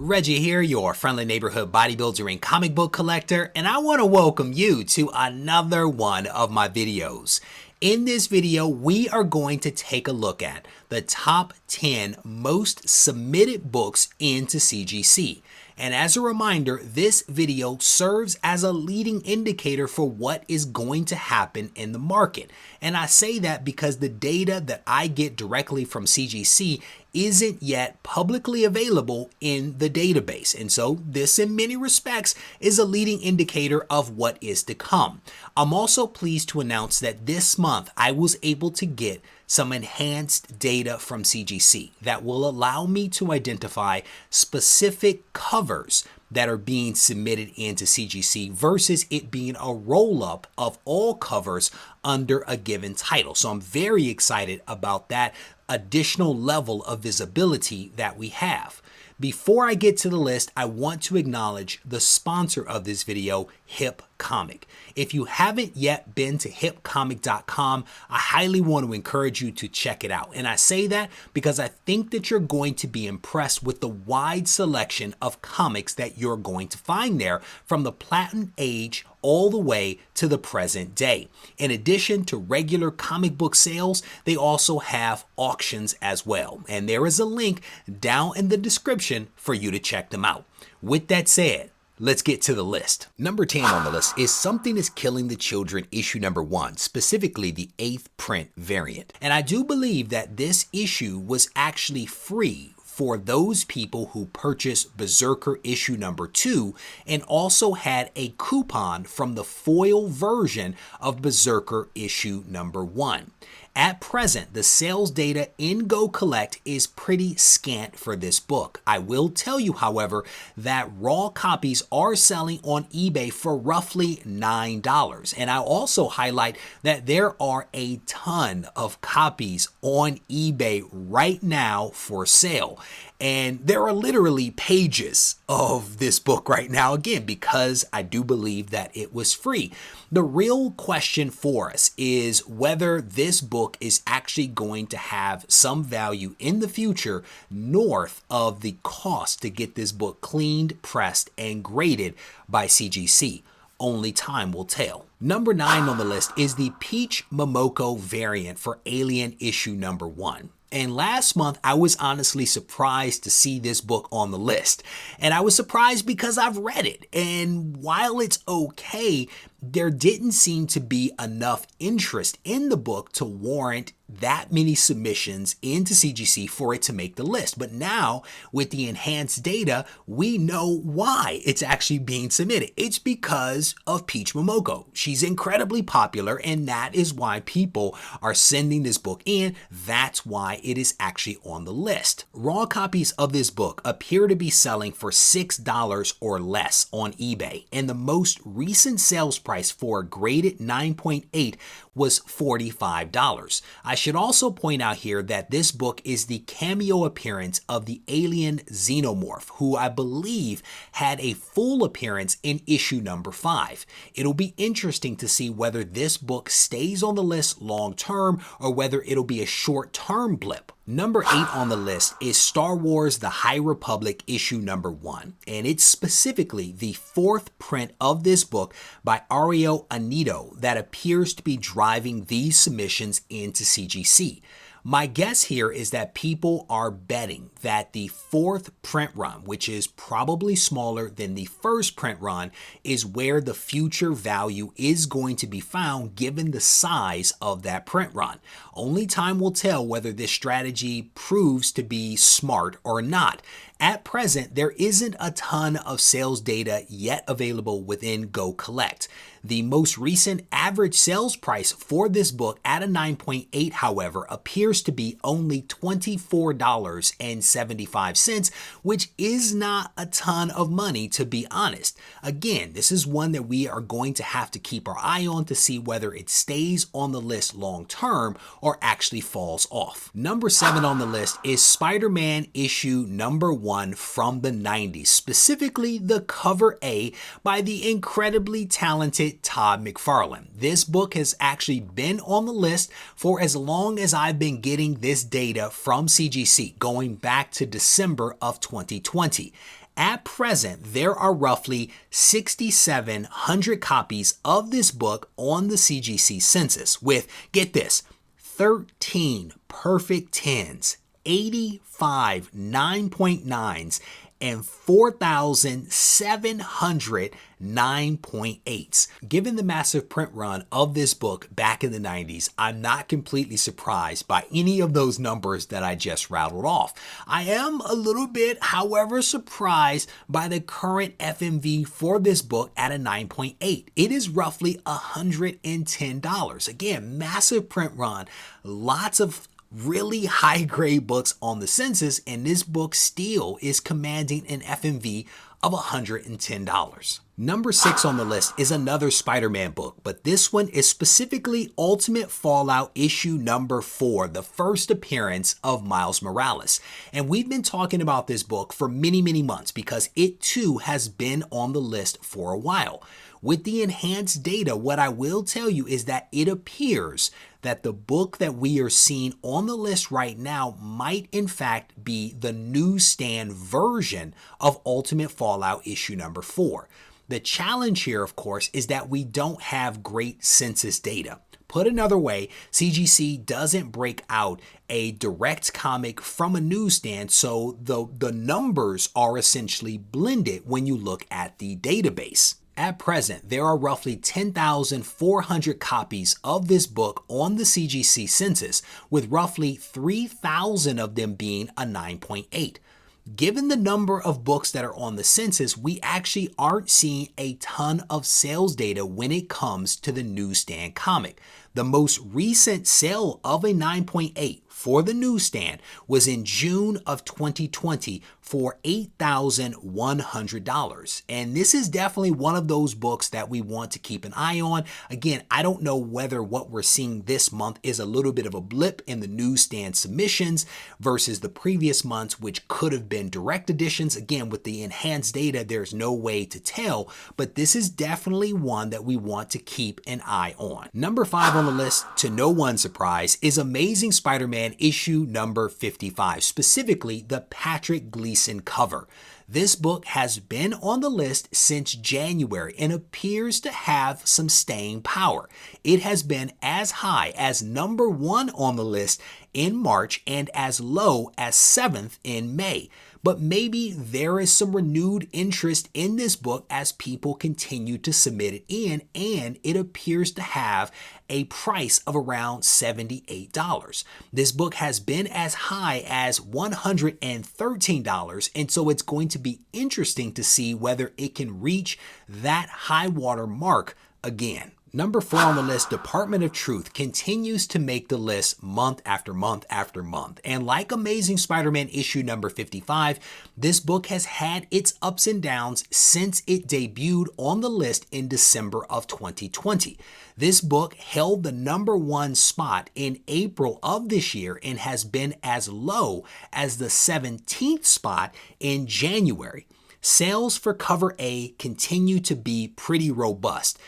Regie here, your friendly neighborhood bodybuilder and comic book collector, and I want to welcome you to another one of my videos. In this video, we are going to take a look at the top 10 most submitted books into CGC. And as a reminder, this video serves as a leading indicator for what is going to happen in the market. And I say that because the data that I get directly from CGC isn't yet publicly available in the database. And so this in many respects is a leading indicator of what is to come. I'm also pleased to announce that this month I was able to get some enhanced data from CGC that will allow me to identify specific covers that are being submitted into CGC versus it being a roll-up of all covers under a given title. So I'm very excited about that additional level of visibility that we have. Before I get to the list, I want to acknowledge the sponsor of this video, Hip Comic. If you haven't yet been to hipcomic.com, I highly want to encourage you to check it out. And I say that because I think that you're going to be impressed with the wide selection of comics that you're going to find there from the Platinum Age all the way to the present day. In addition to regular comic book sales, they also have auctions as well. And there is a link down in the description for you to check them out. With that said, let's get to the list. Number 10 on the list is Something is Killing the Children issue number 1, specifically the 8th print variant. And I do believe that this issue was actually free for those people who purchased Berserker issue number 2 and also had a coupon from the foil version of Berserker issue number 1. At present, the sales data in GoCollect is pretty scant for this book. I will tell you, however, that raw copies are selling on eBay for roughly $9. And I'll also highlight that there are a ton of copies on eBay right now for sale. And there are literally pages of this book right now, again, because I do believe that it was free. The real question for us is whether this book is actually going to have some value in the future north of the cost to get this book cleaned, pressed, and graded by CGC. Only time will tell. Number 9 on the list is the Peach Momoko variant for Alien issue number 1. And last month, I was honestly surprised to see this book on the list. And I was surprised because I've read it. And while it's okay, there didn't seem to be enough interest in the book to warrant that many submissions into CGC for it to make the list. But now, with the enhanced data, we know why it's actually being submitted. It's because of Peach Momoko. She's incredibly popular, and that is why people are sending this book in. That's why it is actually on the list. Raw copies of this book appear to be selling for $6 or less on eBay, and the most recent sales price for a graded 9.8 was $45. I should also point out here that this book is the cameo appearance of the alien xenomorph, who I believe had a full appearance in issue number 5. It'll be interesting to see whether this book stays on the list long term or whether it'll be a short-term blip. Number 8 on the list is Star Wars The High Republic issue number 1, and it's specifically the 4th print of this book by Ario Anito that appears to be driving these submissions into CGC. My guess here is that people are betting that the 4th print run, which is probably smaller than the 1st print run, is where the future value is going to be found given the size of that print run. Only time will tell whether this strategy proves to be smart or not. At present, there isn't a ton of sales data yet available within GoCollect. The most recent average sales price for this book at a 9.8, however, appears to be only $24.75, which is not a ton of money, to be honest. Again, this is one that we are going to have to keep our eye on to see whether it stays on the list long term or actually falls off. Number 7 on the list is Spider-Man issue number 1 from the 90s, specifically the cover A by the incredibly talented Todd McFarlane. This book has actually been on the list for as long as I've been getting this data from CGC, going back to December of 2020. At present, there are roughly 6,700 copies of this book on the CGC census with, get this, 13 perfect 10s, 85 9.9s, and 4,700 9.8s. Given the massive print run of this book back in the 90s, I'm not completely surprised by any of those numbers that I just rattled off. I am a little bit, however, surprised by the current FMV for this book at a 9.8. It is roughly $110. Again, massive print run, lots of really high grade books on the census, and this book still is commanding an FMV of $110. Number 6 on the list is another Spider-Man book, but this one is specifically Ultimate Fallout issue number 4, the first appearance of Miles Morales. And we've been talking about this book for many months because it too has been on the list for a while. With the enhanced data, what I will tell you is that it appears that the book that we are seeing on the list right now might in fact be the newsstand version of Ultimate Fallout issue number 4. The challenge here, of course, is that we don't have great census data. Put another way, CGC doesn't break out a direct comic from a newsstand, so the numbers are essentially blended when you look at the database. At present, there are roughly 10,400 copies of this book on the CGC census, with roughly 3,000 of them being a 9.8. Given the number of books that are on the census, we actually aren't seeing a ton of sales data when it comes to the newsstand comic. The most recent sale of a 9.8 for the newsstand was in June of 2020 for $8,100. And this is definitely one of those books that we want to keep an eye on. Again, I don't know whether what we're seeing this month is a little bit of a blip in the newsstand submissions versus the previous months, which could have been direct editions. Again, with the enhanced data, there's no way to tell, but this is definitely one that we want to keep an eye on. Number 5 on the list, to no one's surprise, is Amazing Spider-Man issue number 55, specifically the Patrick Gleason cover. This book has been on the list since January and appears to have some staying power. It has been as high as number 1 on the list in March and as low as 7th in May. But maybe there is some renewed interest in this book as people continue to submit it in, and it appears to have a price of around $78. This book has been as high as $113, and so it's going to be interesting to see whether it can reach that high water mark again. Number 4 on the list, Department of Truth, continues to make the list month after month after month. And like Amazing Spider-Man issue number 55, this book has had its ups and downs since it debuted on the list in December of 2020. This book held the number 1 spot in April of this year and has been as low as the 17th spot in January. Sales for cover A continue to be pretty robust,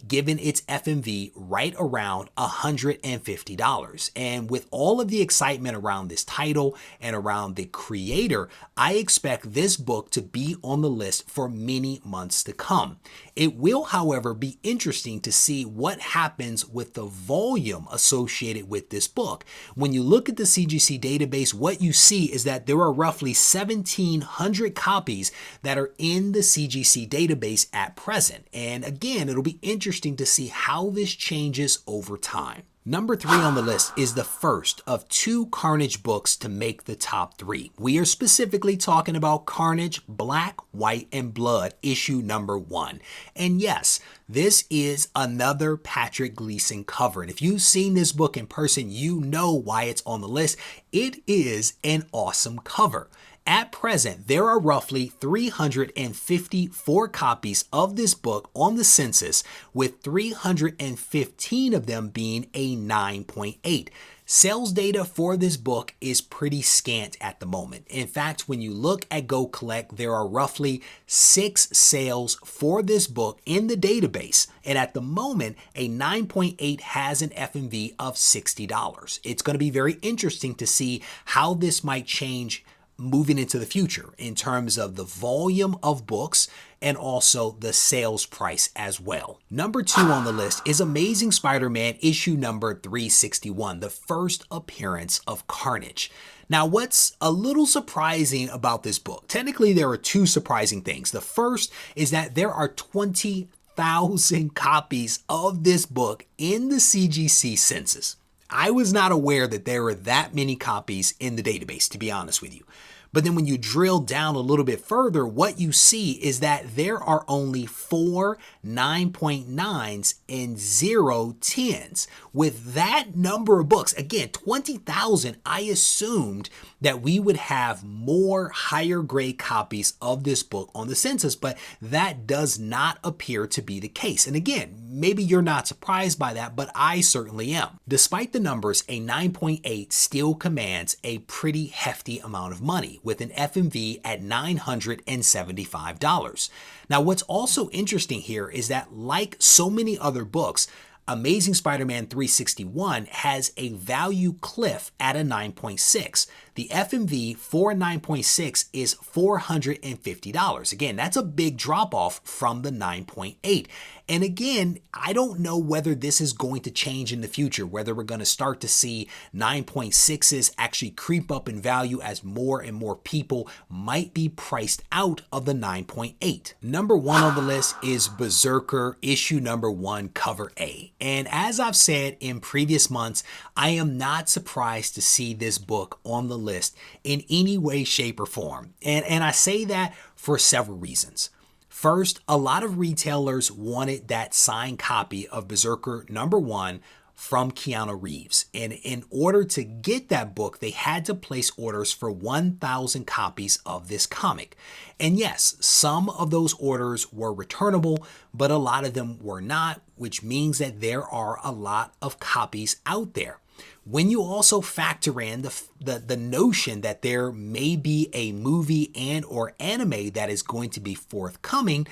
given its FMV right around $150. And with all of the excitement around this title and around the creator, I expect this book to be on the list for many months to come. It will, however, be interesting to see what happens with the volume associated with this book. When you look at the CGC database, what you see is that there are roughly 1,700 copies that are in the CGC database at present. And again, it'll be interesting to see how this changes over time. Number 3 on the list is the first of 2 Carnage books to make the top 3. We are specifically talking about Carnage Black, White, and Blood issue number 1. And yes, this is another Patrick Gleason cover. And if you've seen this book in person, you know why it's on the list. It is an awesome cover. At present, there are roughly 354 copies of this book on the census, with 315 of them being a 9.8. Sales data for this book is pretty scant at the moment. In fact, when you look at GoCollect, there are roughly 6 sales for this book in the database. And at the moment, a 9.8 has an FMV of $60. It's going to be very interesting to see how this might change moving into the future in terms of the volume of books and also the sales price as well. Number 2 on the list is Amazing Spider-Man issue number 361, the first appearance of Carnage. Now, what's a little surprising about this book? Technically, there are 2 surprising things. The first is that there are 20,000 copies of this book in the CGC census. I was not aware that there were that many copies in the database, to be honest with you. But then when you drill down a little bit further, what you see is that there are only 4 9.9s and 0 10s. With that number of books, again, 20,000, I assumed that we would have more higher grade copies of this book on the census, but that does not appear to be the case. And again, maybe you're not surprised by that, but I certainly am. Despite the numbers, a 9.8 still commands a pretty hefty amount of money, with an FMV at $975. Now, what's also interesting here is that, like so many other books, Amazing Spider-Man 361 has a value cliff at a 9.6. The FMV for 9.6 is $450. Again, that's a big drop off from the 9.8. And again, I don't know whether this is going to change in the future, whether we're going to start to see 9.6s actually creep up in value as more and more people might be priced out of the 9.8. Number 1 on the list is Berserker issue number 1, cover A. And as I've said in previous months, I am not surprised to see this book on the list in any way, shape, or form. And I say that for several reasons. First, a lot of retailers wanted that signed copy of Berserker number 1 from Keanu Reeves. And in order to get that book, they had to place orders for 1,000 copies of this comic. And yes, some of those orders were returnable, but a lot of them were not, which means that there are a lot of copies out there. When you also factor in the notion that there may be a movie and or anime that is going to be forthcoming,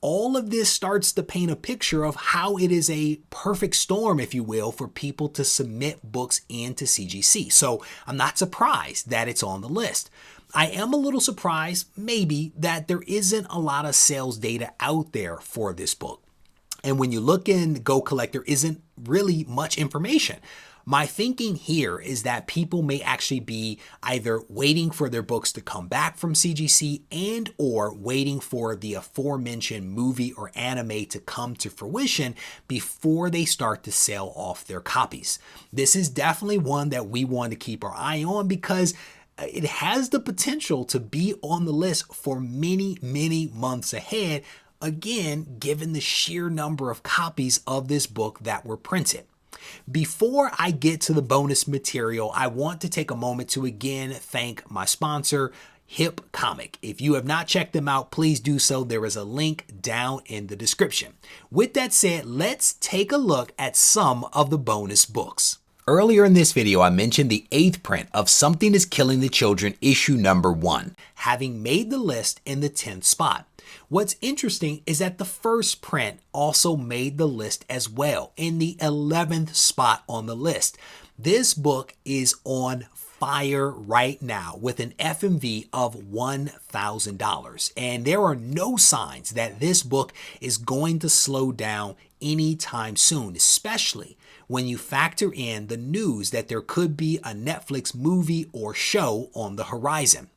all of this starts to paint a picture of how it is a perfect storm, if you will, for people to submit books into CGC. So I'm not surprised that it's on the list. I am a little surprised, maybe, that there isn't a lot of sales data out there for this book. And when you look in GoCollect, there isn't really much information. My thinking here is that people may actually be either waiting for their books to come back from CGC and or waiting for the aforementioned movie or anime to come to fruition before they start to sell off their copies. This is definitely one that we want to keep our eye on because it has the potential to be on the list for many, many months ahead, again, given the sheer number of copies of this book that were printed. Before I get to the bonus material, I want to take a moment to again thank my sponsor, Hip Comic. If you have not checked them out, please do so. There is a link down in the description. With that said, let's take a look at some of the bonus books. Earlier in this video, I mentioned the 8th print of Something is Killing the Children issue number 1, having made the list in the 10th spot. What's interesting is that the first print also made the list as well, in the 11th spot on the list. This book is on fire right now with an FMV of $1,000, and there are no signs that this book is going to slow down anytime soon, especially when you factor in the news that there could be a Netflix movie or show on the horizon.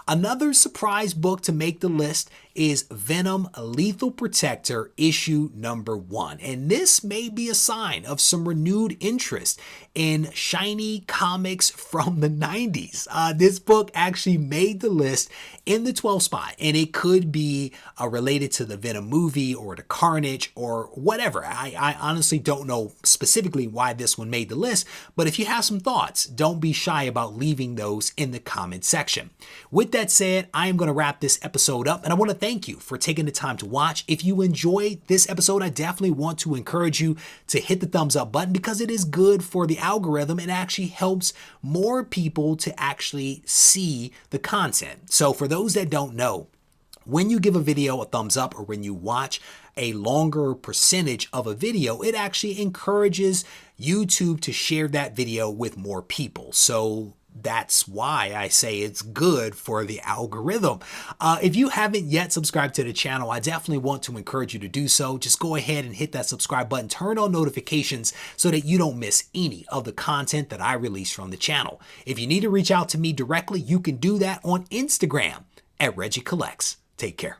Another surprise book to make the list is Venom Lethal Protector issue number 1. And this may be a sign of some renewed interest in shiny comics from the 90s. This book actually made the list in the 12th spot, and it could be related to the Venom movie or to Carnage or whatever. I honestly don't know specifically why this one made the list, but if you have some thoughts, don't be shy about leaving those in the comment section. With that said, I am going to wrap this episode up, and I want to thank you for taking the time to watch. If you enjoyed this episode, I definitely want to encourage you to hit the thumbs up button because it is good for the algorithm and actually helps more people to actually see the content. So for those that don't know, when you give a video a thumbs up or when you watch a longer percentage of a video, it actually encourages YouTube to share that video with more people. So That's why I say it's good for the algorithm. If you haven't yet subscribed to the channel, I definitely want to encourage you to do so. Just go ahead and hit that subscribe button, turn on notifications so that you don't miss any of the content that I release from the channel. If you need to reach out to me directly, you can do that on Instagram at Regie Collects. Take care.